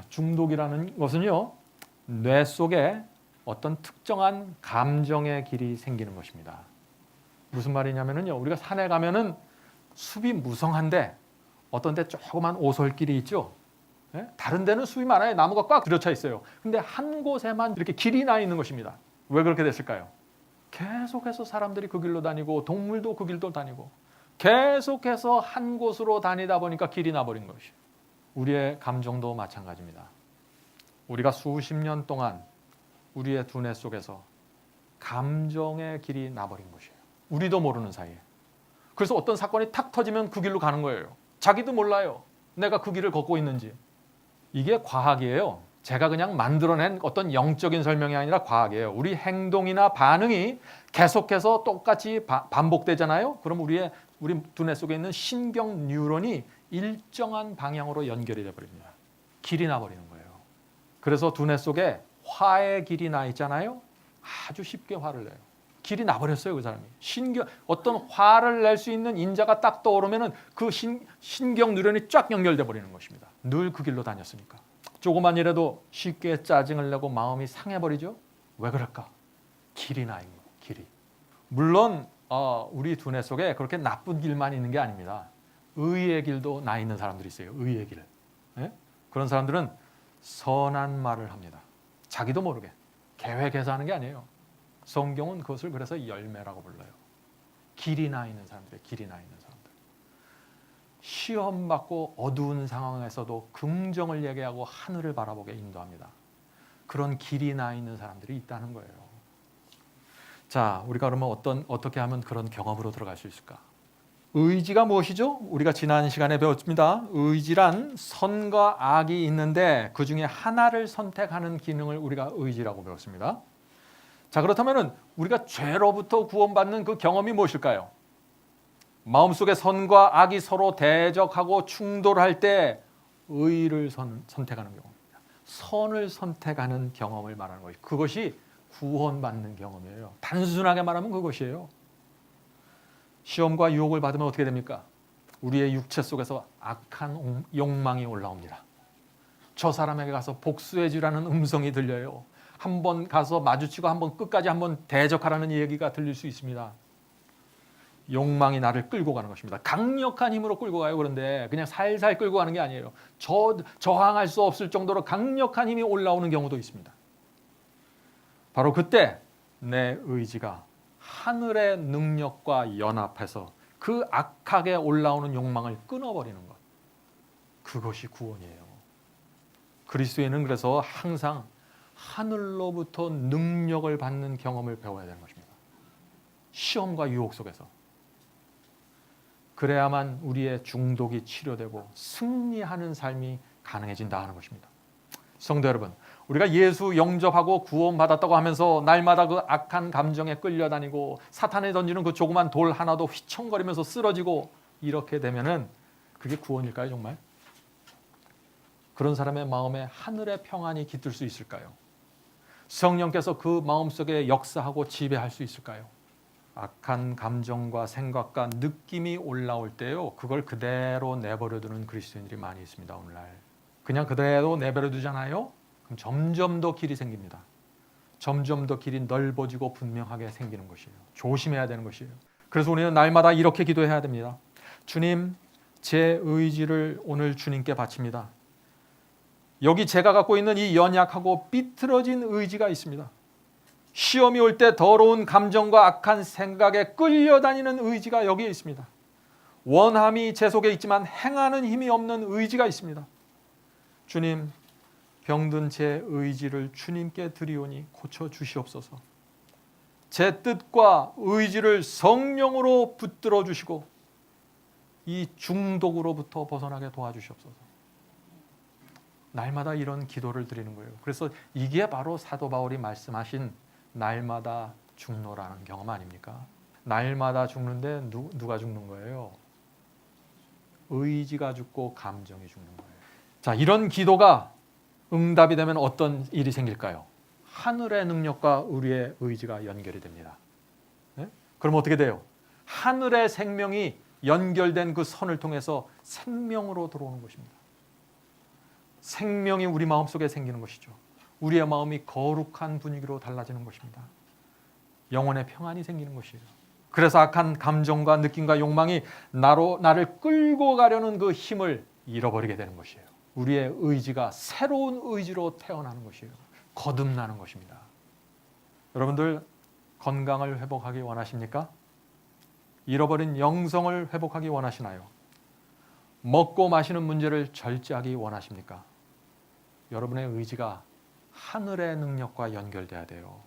중독이라는 것은요, 뇌 속에 어떤 특정한 감정의 길이 생기는 것입니다. 무슨 말이냐면요, 우리가 산에 가면은 숲이 무성한데 어떤 데 조그만 오솔길이 있죠. 예? 다른 데는 숲이 많아요. 나무가 꽉 들여차 있어요. 근데 한 곳에만 이렇게 길이 나 있는 것입니다. 왜 그렇게 됐을까요? 계속해서 사람들이 그 길로 다니고 동물도 그 길도 다니고 계속해서 한 곳으로 다니다 보니까 길이 나버린 것이에요. 우리의 감정도 마찬가지입니다. 우리가 수십 년 동안 우리의 두뇌 속에서 감정의 길이 나버린 것이에요. 우리도 모르는 사이에. 그래서 어떤 사건이 탁 터지면 그 길로 가는 거예요. 자기도 몰라요. 내가 그 길을 걷고 있는지. 이게 과학이에요. 제가 그냥 만들어낸 어떤 영적인 설명이 아니라 과학이에요. 우리 행동이나 반응이 계속해서 똑같이 반복되잖아요. 그럼 우리 두뇌 속에 있는 신경 뉴런이 일정한 방향으로 연결이 되어버립니다. 길이 나버리는 거예요. 그래서 두뇌 속에 화의 길이 나 있잖아요. 아주 쉽게 화를 내요. 길이 나버렸어요, 그 사람이. 어떤 화를 낼 수 있는 인자가 딱 떠오르면은 그 신경 뉴런이 쫙 연결돼 버리는 것입니다. 늘 그 길로 다녔으니까. 조그만 일에도 쉽게 짜증을 내고 마음이 상해버리죠. 왜 그럴까? 길이 나 있는 거예요. 길이. 물론 우리 두뇌 속에 그렇게 나쁜 길만 있는 게 아닙니다. 의의 길도 나 있는 사람들이 있어요. 의의 길. 예? 그런 사람들은 선한 말을 합니다. 자기도 모르게. 계획해서 하는 게 아니에요. 성경은 그것을 그래서 열매라고 불러요. 길이 나 있는 사람들, 길이 나 있는 사람들. 시험 받고 어두운 상황에서도 긍정을 얘기하고 하늘을 바라보게 인도합니다. 그런 길이 나 있는 사람들이 있다는 거예요. 자, 우리가 그러면 어떻게 하면 그런 경험으로 들어갈 수 있을까? 의지가 무엇이죠? 우리가 지난 시간에 배웠습니다. 의지란 선과 악이 있는데 그 중에 하나를 선택하는 기능을 우리가 의지라고 배웠습니다. 자, 그렇다면 우리가 죄로부터 구원받는 그 경험이 무엇일까요? 마음속에 선과 악이 서로 대적하고 충돌할 때 의를 선택하는 경험입니다. 선을 선택하는 경험을 말하는 것이 그것이 구원받는 경험이에요. 단순하게 말하면 그것이에요. 시험과 유혹을 받으면 어떻게 됩니까? 우리의 육체 속에서 악한 욕망이 올라옵니다. 저 사람에게 가서 복수해 주라는 음성이 들려요. 한번 가서 마주치고 한번 끝까지 한번 대적하라는 얘기가 들릴 수 있습니다. 욕망이 나를 끌고 가는 것입니다. 강력한 힘으로 끌고 가요. 그런데 그냥 살살 끌고 가는 게 아니에요. 저항할 수 없을 정도로 강력한 힘이 올라오는 경우도 있습니다. 바로 그때 내 의지가 하늘의 능력과 연합해서 그 악하게 올라오는 욕망을 끊어버리는 것. 그것이 구원이에요. 그리스도인은 그래서 항상 하늘로부터 능력을 받는 경험을 배워야 되는 것입니다. 시험과 유혹 속에서. 그래야만 우리의 중독이 치료되고 승리하는 삶이 가능해진다 하는 것입니다. 성도 여러분, 우리가 예수 영접하고 구원받았다고 하면서 날마다 그 악한 감정에 끌려다니고 사탄에 던지는 그 조그만 돌 하나도 휘청거리면서 쓰러지고 이렇게 되면은 그게 구원일까요, 정말? 그런 사람의 마음에 하늘의 평안이 깃들 수 있을까요? 성령께서 그 마음속에 역사하고 지배할 수 있을까요? 악한 감정과 생각과 느낌이 올라올 때요, 그걸 그대로 내버려두는 그리스도인들이 많이 있습니다. 오늘날 그냥 그대로 내버려두잖아요. 그럼 점점 더 길이 생깁니다. 점점 더 길이 넓어지고 분명하게 생기는 것이에요. 조심해야 되는 것이에요. 그래서 우리는 날마다 이렇게 기도해야 됩니다. 주님, 제 의지를 오늘 주님께 바칩니다. 여기 제가 갖고 있는 이 연약하고 삐뚤어진 의지가 있습니다. 시험이 올 때 더러운 감정과 악한 생각에 끌려다니는 의지가 여기에 있습니다. 원함이 제 속에 있지만 행하는 힘이 없는 의지가 있습니다. 주님, 병든 제 의지를 주님께 드리오니 고쳐주시옵소서. 제 뜻과 의지를 성령으로 붙들어 주시고 이 중독으로부터 벗어나게 도와주시옵소서. 날마다 이런 기도를 드리는 거예요. 그래서 이게 바로 사도 바울이 말씀하신 날마다 죽노라는 경험 아닙니까? 날마다 죽는데 누가 죽는 거예요? 의지가 죽고 감정이 죽는 거예요. 자, 이런 기도가 응답이 되면 어떤 일이 생길까요? 하늘의 능력과 우리의 의지가 연결이 됩니다. 네? 그럼 어떻게 돼요? 하늘의 생명이 연결된 그 선을 통해서 생명으로 들어오는 것입니다. 생명이 우리 마음속에 생기는 것이죠. 우리의 마음이 거룩한 분위기로 달라지는 것입니다. 영혼의 평안이 생기는 것이에요. 그래서 악한 감정과 느낌과 욕망이 나를 끌고 가려는 그 힘을 잃어버리게 되는 것이에요. 우리의 의지가 새로운 의지로 태어나는 것이에요. 거듭나는 것입니다. 여러분들 건강을 회복하기 원하십니까? 잃어버린 영성을 회복하기 원하시나요? 먹고 마시는 문제를 절제하기 원하십니까? 여러분의 의지가 하늘의 능력과 연결돼야 돼요.